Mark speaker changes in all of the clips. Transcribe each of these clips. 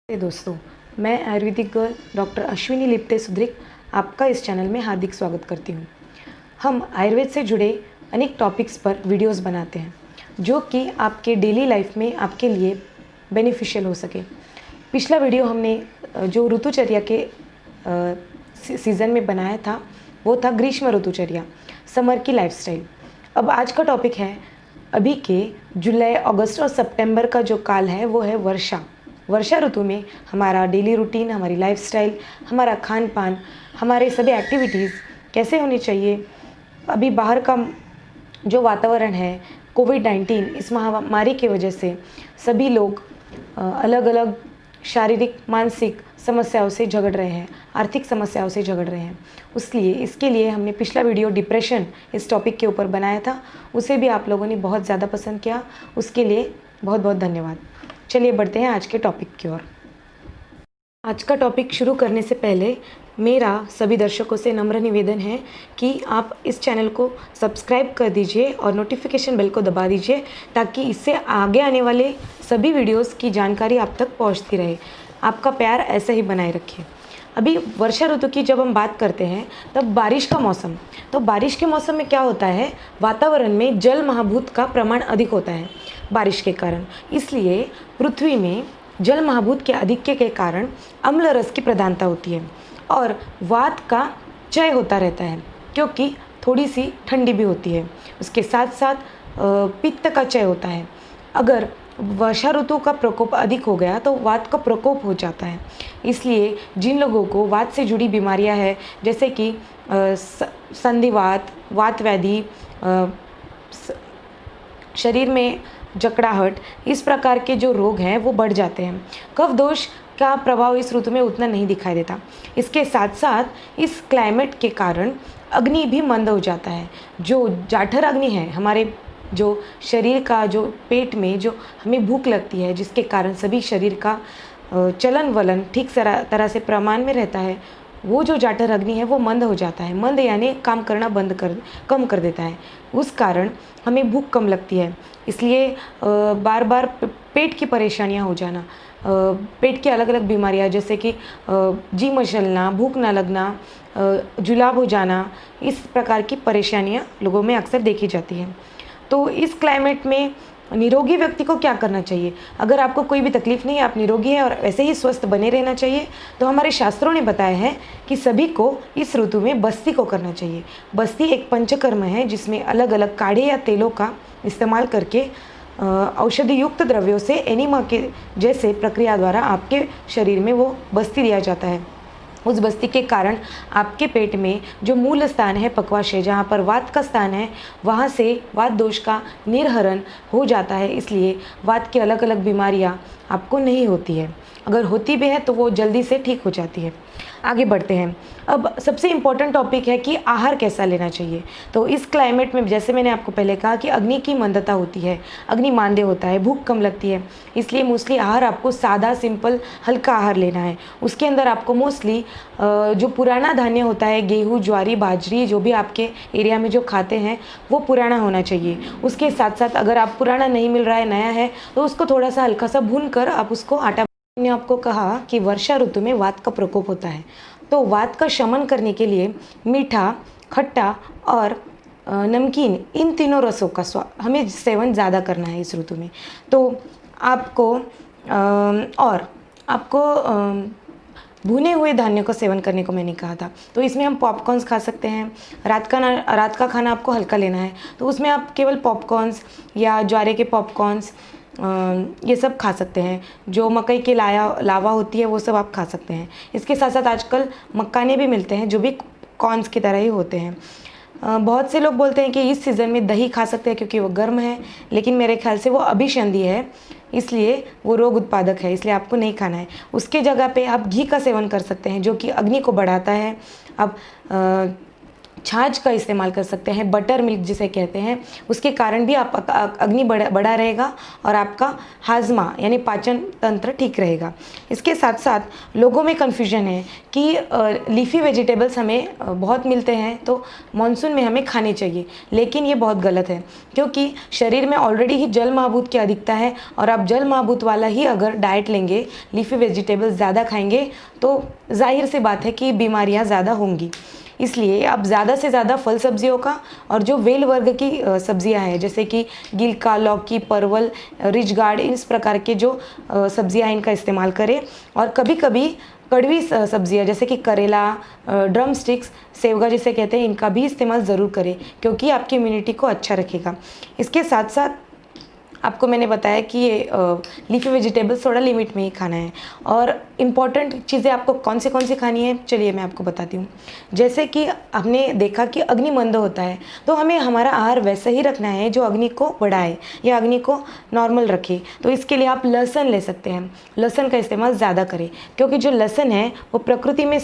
Speaker 1: दोस्तों, मैं Ayurvedic girl doctor Ashwini लिप्टे Sudrik आपका इस चैनल में हार्दिक स्वागत करती हूँ। हम आयुर्वेद से जुड़े अनेक टॉपिक्स पर वीडियोस बनाते हैं जो कि आपके डेली लाइफ में आपके लिए बेनिफिशियल हो सके। पिछला वीडियो हमने जो ऋतुचर्या के सीज़न में बनाया था वो था ग्रीष्म ऋतुचर्या, समर की लाइफस्टाइल। अब आज का टॉपिक है अभी के जुलाई, अगस्त और सितंबर का जो काल है वो है वर्षा ऋतु में हमारा डेली रूटीन, हमारी लाइफस्टाइल, हमारा खान पान, हमारे सभी एक्टिविटीज़ कैसे होनी चाहिए। अभी बाहर का जो वातावरण है, कोविड-19 इस महामारी की वजह से सभी लोग अलग अलग शारीरिक मानसिक समस्याओं से झगड़ रहे हैं, आर्थिक समस्याओं से झगड़ रहे हैं। इसके लिए हमने पिछला वीडियो डिप्रेशन इस टॉपिक के ऊपर बनाया था, उसे भी आप लोगों ने बहुत ज़्यादा पसंद किया, उसके लिए बहुत बहुत धन्यवाद। चलिए बढ़ते हैं आज के टॉपिक की ओर। आज का टॉपिक शुरू करने से पहले मेरा सभी दर्शकों से नम्र निवेदन है कि आप इस चैनल को सब्सक्राइब कर दीजिए और नोटिफिकेशन बेल को दबा दीजिए ताकि इससे आगे आने वाले सभी वीडियोस की जानकारी आप तक पहुंचती रहे। आपका प्यार ऐसे ही बनाए रखिए। अभी वर्षा ऋतु की जब हम बात करते हैं तब बारिश का मौसम, तो बारिश के मौसम में क्या होता है, वातावरण में जल महाभूत का प्रमाण अधिक होता है बारिश के कारण। इसलिए पृथ्वी में जल महाभूत के अधिक्य के कारण अम्ल रस की प्रधानता होती है और वात का क्षय होता रहता है क्योंकि थोड़ी सी ठंडी भी होती है। उसके साथ साथ पित्त का क्षय होता है। अगर वर्षा ऋतु का प्रकोप अधिक हो गया तो वात का प्रकोप हो जाता है। इसलिए जिन लोगों को वात से जुड़ी बीमारियां हैं जैसे कि संधिवात, वात व्याधि, शरीर में जकड़ाहट, इस प्रकार के जो रोग हैं वो बढ़ जाते हैं। कफ दोष का प्रभाव इस ऋतु में उतना नहीं दिखाई देता। इसके साथ साथ इस क्लाइमेट के कारण अग्नि भी मंद हो जाता है। जो जाठर अग्नि है, हमारे जो शरीर का जो पेट में जो हमें भूख लगती है जिसके कारण सभी शरीर का चलन वलन ठीक तरह से प्रमाण में रहता है, वो जो जाठर अग्नि है वो मंद हो जाता है। मंद यानी काम करना कम कर देता है। उस कारण हमें भूख कम लगती है। इसलिए बार बार पेट की परेशानियां हो जाना, पेट की अलग अलग बीमारियां जैसे कि जी मचलना, भूख न लगना, जुलाब हो जाना, इस प्रकार की परेशानियां लोगों में अक्सर देखी जाती हैं। तो इस क्लाइमेट में निरोगी व्यक्ति को क्या करना चाहिए? अगर आपको कोई भी तकलीफ नहीं है, आप निरोगी हैं और ऐसे ही स्वस्थ बने रहना चाहिए, तो हमारे शास्त्रों ने बताया है कि सभी को इस ऋतु में बस्ती को करना चाहिए। बस्ती एक पंचकर्म है जिसमें अलग अलग काढ़े या तेलों का इस्तेमाल करके औषधि युक्त द्रव्यों से एनिमा के जैसे प्रक्रिया द्वारा आपके शरीर में वो बस्ती दिया जाता है। उस बस्ती के कारण आपके पेट में जो मूल स्थान है पक्वाशय, जहाँ पर वात का स्थान है, वहाँ से वात दोष का निर्हरण हो जाता है। इसलिए वात की अलग अलग बीमारियाँ आपको नहीं होती है। अगर होती भी है तो वो जल्दी से ठीक हो जाती है। आगे बढ़ते हैं। अब सबसे इम्पोर्टेंट टॉपिक है कि आहार कैसा लेना चाहिए। तो इस क्लाइमेट में जैसे मैंने आपको पहले कहा कि अग्नि की मंदता होती है, अग्नि मांद्य होता है, भूख कम लगती है। इसलिए मोस्टली आहार आपको सादा सिंपल हल्का आहार लेना है। उसके अंदर आपको मोस्टली जो पुराना धान्य होता है, गेहूँ, ज्वारी, बाजरी, जो भी आपके एरिया में जो खाते हैं वो पुराना होना चाहिए। उसके साथ साथ अगर आप पुराना नहीं मिल रहा है, नया है, तो उसको थोड़ा सा हल्का सा भून कर आप उसको आटा। मैंने आपको कहा कि वर्षा ऋतु में वात का प्रकोप होता है, तो वात का शमन करने के लिए मीठा, खट्टा और नमकीन, इन तीनों रसों का हमें सेवन ज़्यादा करना है इस ऋतु में। तो आपको भुने हुए धान्य का सेवन करने को मैंने कहा था। तो इसमें हम पॉपकॉर्न्स खा सकते हैं। रात का खाना आपको हल्का लेना है, तो उसमें आप केवल पॉपकॉर्न्स या ज्वारे के पॉपकॉर्न्स ये सब खा सकते हैं। जो मकई की लावा होती है वो सब आप खा सकते हैं। इसके साथ साथ आजकल मक्काने भी मिलते हैं जो भी कॉर्न्स की तरह ही होते हैं। बहुत से लोग बोलते हैं कि इस सीज़न में दही खा सकते हैं क्योंकि वो गर्म है, लेकिन मेरे ख्याल से वो अभिसंधि है, इसलिए वो रोग उत्पादक है, इसलिए आपको नहीं खाना है। उसके जगह पे आप घी का सेवन कर सकते हैं जो कि अग्नि को बढ़ाता है। अब छाछ का इस्तेमाल कर सकते हैं, बटर मिल्क जिसे कहते हैं, उसके कारण भी आप अग्नि बढ़ा रहेगा और आपका हाजमा यानी पाचन तंत्र ठीक रहेगा। इसके साथ साथ लोगों में कन्फ्यूजन है कि लीफी वेजिटेबल्स हमें बहुत मिलते हैं तो मानसून में हमें खाने चाहिए, लेकिन ये बहुत गलत है क्योंकि शरीर में ऑलरेडी ही जल महाभूत की अधिकता है और आप जल महाभूत वाला ही अगर डाइट लेंगे, लीफी वेजिटेबल्स ज़्यादा खाएंगे तो जाहिर सी बात है कि बीमारियां ज़्यादा होंगी। इसलिए आप ज़्यादा से ज़्यादा फल सब्जियों का और जो वेल वर्ग की सब्जियां हैं जैसे कि गिलका, लौकी, परवल, रिच गार्ड, इस प्रकार के जो सब्जियां हैं इनका इस्तेमाल करें। और कभी कभी कड़वी सब्जियां जैसे कि करेला, ड्रम स्टिक्स, सेवगा जिसे कहते हैं, इनका भी इस्तेमाल ज़रूर करें क्योंकि आपकी इम्यूनिटी को अच्छा रखेगा। इसके साथ साथ आपको मैंने बताया कि ये लीफी वेजिटेबल्स थोड़ा लिमिट में ही खाना है। और इम्पॉर्टेंट चीज़ें आपको कौन सी खानी है, चलिए मैं आपको बताती हूँ। जैसे कि हमने देखा कि अग्नि मंद होता है तो हमें हमारा आहार वैसा ही रखना है जो अग्नि को बढ़ाए या अग्नि को नॉर्मल रखे। तो इसके लिए आप लहसुन ले सकते हैं, लहसुन का इस्तेमाल ज़्यादा करें क्योंकि जो लहसुन है वो प्रकृति में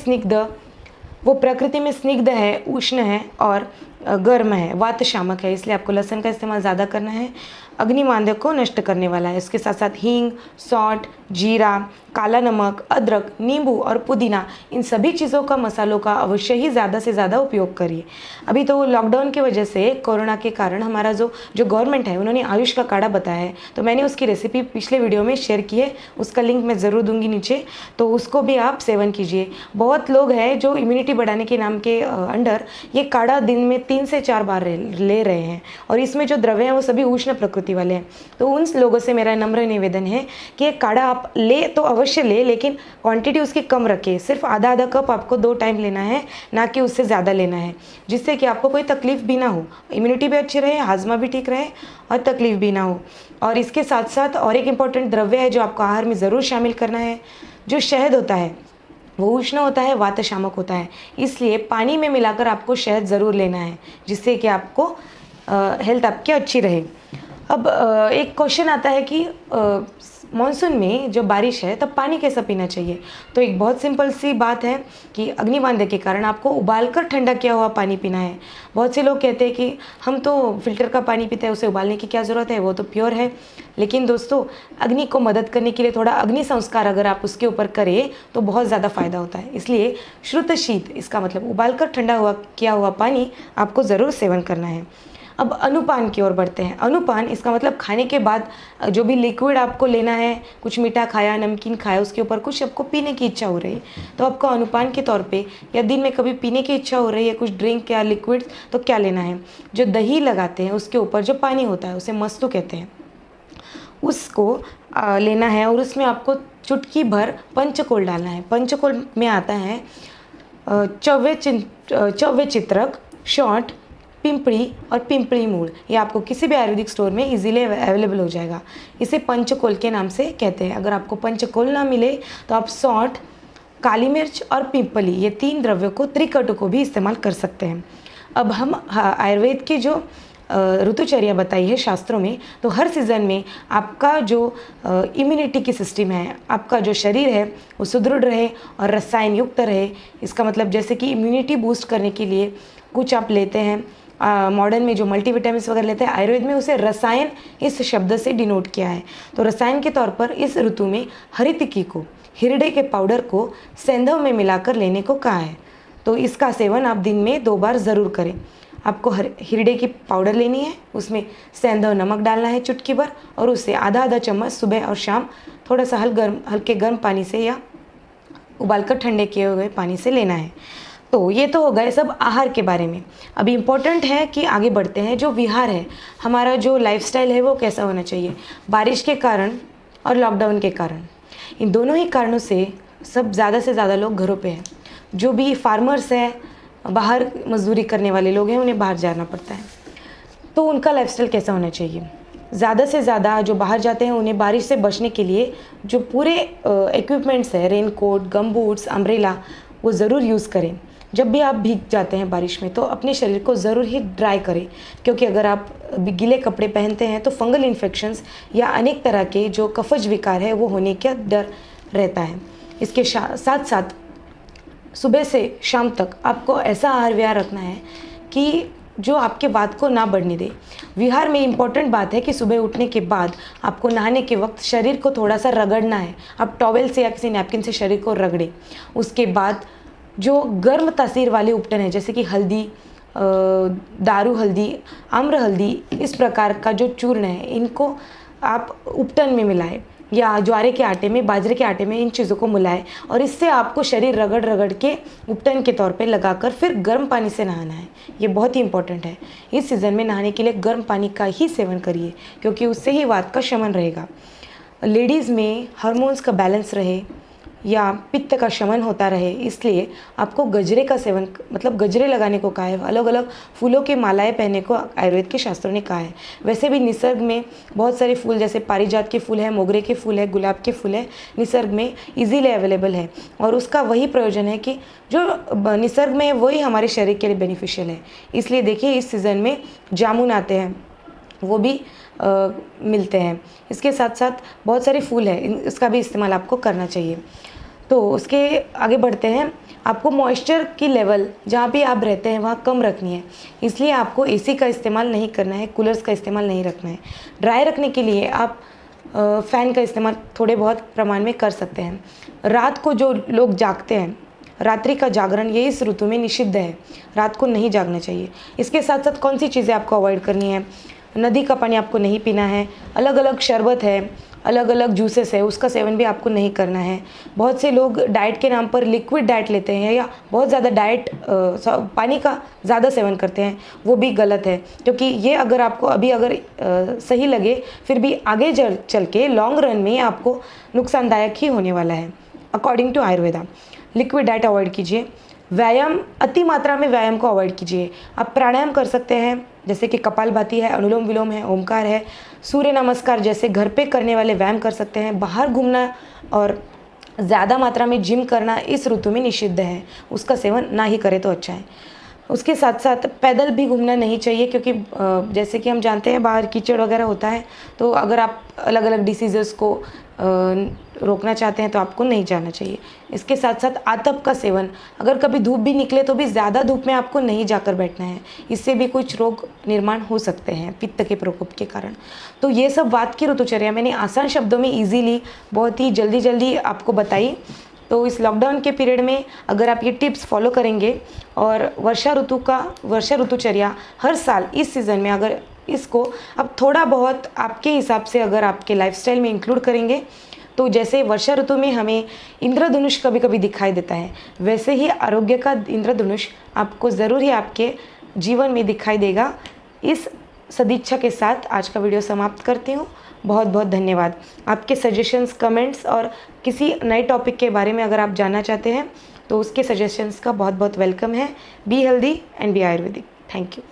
Speaker 1: स्निग्ध है, उष्ण है और गर्म है, वात शामक है, इसलिए आपको लहसुन का इस्तेमाल ज़्यादा करना है। अग्निमांद्य को नष्ट करने वाला है। इसके साथ साथ हींग, सौंठ, जीरा, काला नमक, अदरक, नींबू और पुदीना, इन सभी चीज़ों का, मसालों का अवश्य ही ज़्यादा से ज़्यादा उपयोग करिए। अभी तो लॉकडाउन की वजह से, कोरोना के कारण हमारा जो गवर्नमेंट है उन्होंने आयुष का काढ़ा बताया है, तो मैंने उसकी रेसिपी पिछले वीडियो में शेयर की है, उसका लिंक मैं ज़रूर दूंगी नीचे, तो उसको भी आप सेवन कीजिए। बहुत लोग हैं जो इम्यूनिटी बढ़ाने के नाम के अंडर ये काढ़ा दिन में 3 से 4 बार ले रहे हैं और इसमें जो द्रव्य हैं वो सभी उष्ण प्रकृति वाले हैं। तो उन लोगों से मेरा नम्र निवेदन है कि ये काढ़ा आप ले तो अवश्य ले, लेकिन क्वांटिटी उसकी कम रखें। सिर्फ आधा कप आपको 2 टाइम लेना है, ना कि उससे ज़्यादा लेना है, जिससे कि आपको कोई तकलीफ भी ना हो, इम्यूनिटी भी अच्छी रहे, हाजमा भी ठीक रहे और तकलीफ भी ना हो। और इसके साथ साथ और एक इम्पॉर्टेंट द्रव्य है जो आपको आहार में ज़रूर शामिल करना है। जो शहद होता है वो उष्ण होता है, वात शामक होता है, इसलिए पानी में मिलाकर आपको शहद ज़रूर लेना है, जिससे कि आपको हेल्थ आपकी अच्छी रहे। अब एक क्वेश्चन आता है कि मानसून में जब बारिश है तब पानी कैसा पीना चाहिए। तो एक बहुत सिंपल सी बात है कि अग्निबांध के कारण आपको उबालकर ठंडा किया हुआ पानी पीना है। बहुत से लोग कहते हैं कि हम तो फिल्टर का पानी पीते हैं, उसे उबालने की क्या ज़रूरत है, वो तो प्योर है। लेकिन दोस्तों, अग्नि को मदद करने के लिए थोड़ा अग्नि संस्कार अगर आप उसके ऊपर करें तो बहुत ज़्यादा फ़ायदा होता है। इसलिए श्रुत शीत, इसका मतलब उबालकर ठंडा किया हुआ पानी आपको ज़रूर सेवन करना है। अब अनुपान की ओर बढ़ते हैं। अनुपान, इसका मतलब खाने के बाद जो भी लिक्विड आपको लेना है, कुछ मीठा खाया, नमकीन खाया, उसके ऊपर कुछ आपको पीने की इच्छा हो रही है तो आपको अनुपान के तौर पे, या दिन में कभी पीने की इच्छा हो रही है कुछ ड्रिंक या लिक्विड, तो क्या लेना है, जो दही लगाते हैं उसके ऊपर जो पानी होता है उसे मस्तु कहते हैं, उसको लेना है और उसमें आपको चुटकी भर पंचकोल डालना है। पंचकोल में आता है चव्य चित्रक, शॉट, पिंपली और पिंपली मूल। ये आपको किसी भी आयुर्वेदिक स्टोर में इजीली अवेलेबल हो जाएगा। इसे पंचकोल के नाम से कहते हैं। अगर आपको पंचकोल ना मिले तो आप सौंठ, काली मिर्च और पिंपली, ये 3 द्रव्यों को, त्रिकटु को भी इस्तेमाल कर सकते हैं। अब हम आयुर्वेद की जो ऋतुचर्या बताई है शास्त्रों में, तो हर सीज़न में आपका जो इम्यूनिटी की सिस्टम है, आपका जो शरीर है वो सुदृढ़ रहे और रसायन युक्त रहे। इसका मतलब जैसे कि इम्यूनिटी बूस्ट करने के लिए कुछ आप लेते हैं, मॉडर्न में जो मल्टीविटामिन्स वगैरह लेते हैं, आयुर्वेद में उसे रसायन इस शब्द से डिनोट किया है। तो रसायन के तौर पर इस ऋतु में हरितकी को, हिरडे के पाउडर को सेंधव में मिलाकर लेने को कहा है। तो इसका सेवन आप दिन में 2 बार ज़रूर करें। आपको हिरडे की पाउडर लेनी है, उसमें सेंधव नमक डालना है चुटकी भर, और उसे आधा चम्मच सुबह और शाम थोड़ा सा हल्के गर्म पानी से या उबालकर ठंडे किए हुए पानी से लेना है। तो ये तो हो गए सब आहार के बारे में। अभी इम्पोर्टेंट है कि आगे बढ़ते हैं, जो विहार है, हमारा जो लाइफस्टाइल है वो कैसा होना चाहिए। बारिश के कारण और लॉकडाउन के कारण, इन दोनों ही कारणों से सब ज़्यादा से ज़्यादा लोग घरों पे हैं। जो भी फार्मर्स हैं, बाहर मजदूरी करने वाले लोग हैं, उन्हें बाहर जाना पड़ता है, तो उनका लाइफस्टाइल कैसा होना चाहिए। ज़्यादा से ज़्यादा जो बाहर जाते हैं उन्हें बारिश से बचने के लिए जो पूरे इक्विपमेंट्स है, रेन कोट, गम बूट्स, अम्ब्रेला, वो ज़रूर यूज़ करें। जब भी आप भीग जाते हैं बारिश में तो अपने शरीर को ज़रूर ही ड्राई करें, क्योंकि अगर आप गीले कपड़े पहनते हैं तो फंगल इन्फेक्शंस या अनेक तरह के जो कफज विकार है वो होने का डर रहता है। इसके साथ साथ सुबह से शाम तक आपको ऐसा आहार विहार रखना है कि जो आपके वात को ना बढ़ने दे। विहार में इम्पॉर्टेंट बात है कि सुबह उठने के बाद आपको नहाने के वक्त शरीर को थोड़ा सा रगड़ना है। आप टॉवेल से या किसी नैपकिन से शरीर को रगड़ें। उसके बाद जो गर्म तासीर वाले उपटन है, जैसे कि हल्दी, दारू हल्दी, आम्र हल्दी, इस प्रकार का जो चूर्ण है, इनको आप उपटन में मिलाएं या ज्वारे के आटे में, बाजरे के आटे में इन चीज़ों को मिलाएं और इससे आपको शरीर रगड़ रगड़ के उपटन के तौर पे लगाकर फिर गर्म पानी से नहाना है। ये बहुत ही इंपॉर्टेंट है। इस सीज़न में नहाने के लिए गर्म पानी का ही सेवन करिए, क्योंकि उससे ही वात का शमन रहेगा। लेडीज़ में हार्मोन्स का बैलेंस रहे या पित्त का शमन होता रहे, इसलिए आपको गजरे का सेवन, मतलब गजरे लगाने को कहा है। अलग अलग फूलों के मालाएं पहनने को आयुर्वेद के शास्त्रों ने कहा है। वैसे भी निसर्ग में बहुत सारे फूल, जैसे पारिजात के फूल है, मोगरे के फूल है, गुलाब के फूल है, निसर्ग में इजीली अवेलेबल है और उसका वही प्रयोजन है कि जो निसर्ग में है वही हमारे शरीर के लिए बेनिफिशियल है। इसलिए देखिए, इस सीज़न में जामुन आते हैं, वो भी मिलते हैं। इसके साथ साथ बहुत सारे फूल हैं, इसका भी इस्तेमाल आपको करना चाहिए। तो उसके आगे बढ़ते हैं। आपको मॉइस्चर की लेवल जहाँ भी आप रहते हैं वहाँ कम रखनी है, इसलिए आपको एसी का इस्तेमाल नहीं करना है, कूलर्स का इस्तेमाल नहीं रखना है। ड्राई रखने के लिए आप फ़ैन का इस्तेमाल थोड़े बहुत प्रमाण में कर सकते हैं। रात को जो लोग जागते हैं, रात्रि का जागरण ये इस ऋतु में निषिद्ध है, रात को नहीं जागना चाहिए। इसके साथ साथ कौन सी चीज़ें आपको अवॉइड करनी है? नदी का पानी आपको नहीं पीना है, अलग अलग शरबत है, अलग अलग जूसेस है, उसका सेवन भी आपको नहीं करना है। बहुत से लोग डाइट के नाम पर लिक्विड डाइट लेते हैं या बहुत ज़्यादा पानी का ज़्यादा सेवन करते हैं, वो भी गलत है, क्योंकि ये अगर आपको अभी सही लगे, फिर भी आगे चल के लॉन्ग रन में आपको नुकसानदायक ही होने वाला है। According to Ayurveda, liquid diet avoid कीजिए। व्यायाम, अति मात्रा में व्यायाम को अवॉइड कीजिए। आप प्राणायाम कर सकते हैं, जैसे कि कपालभाति है, अनुलोम विलोम है, ओमकार है, सूर्य नमस्कार जैसे घर पे करने वाले व्यायाम कर सकते हैं। बाहर घूमना और ज़्यादा मात्रा में जिम करना इस ऋतु में निषिद्ध है, उसका सेवन ना ही करें तो अच्छा है। उसके साथ साथ पैदल भी घूमना नहीं चाहिए, क्योंकि जैसे कि हम जानते हैं बाहर कीचड़ वगैरह होता है, तो अगर आप अलग अलग डिसीज़ेस को रोकना चाहते हैं तो आपको नहीं जाना चाहिए। इसके साथ साथ आतप का सेवन, अगर कभी धूप भी निकले तो भी ज़्यादा धूप में आपको नहीं जाकर बैठना है, इससे भी कुछ रोग निर्माण हो सकते हैं पित्त के प्रकोप के कारण। तो ये सब वात की ऋतुचर्या मैंने आसान शब्दों में ईजीली बहुत ही जल्दी आपको बताई। तो इस लॉकडाउन के पीरियड में अगर आप ये टिप्स फॉलो करेंगे और वर्षा ऋतुचर्या हर साल इस सीज़न में अगर इसको आप थोड़ा बहुत आपके हिसाब से अगर आपके लाइफस्टाइल में इंक्लूड करेंगे, तो जैसे वर्षा ऋतु में हमें इंद्रधनुष कभी कभी दिखाई देता है, वैसे ही आरोग्य का इंद्रधनुष आपको ज़रूर ही आपके जीवन में दिखाई देगा। इस सदिच्छा के साथ आज का वीडियो समाप्त करती हूँ। बहुत बहुत धन्यवाद। आपके सजेशंस, कमेंट्स और किसी नए टॉपिक के बारे में अगर आप जानना चाहते हैं तो उसके सजेशंस का बहुत बहुत वेलकम है। Be healthy and be Ayurvedic. Thank you.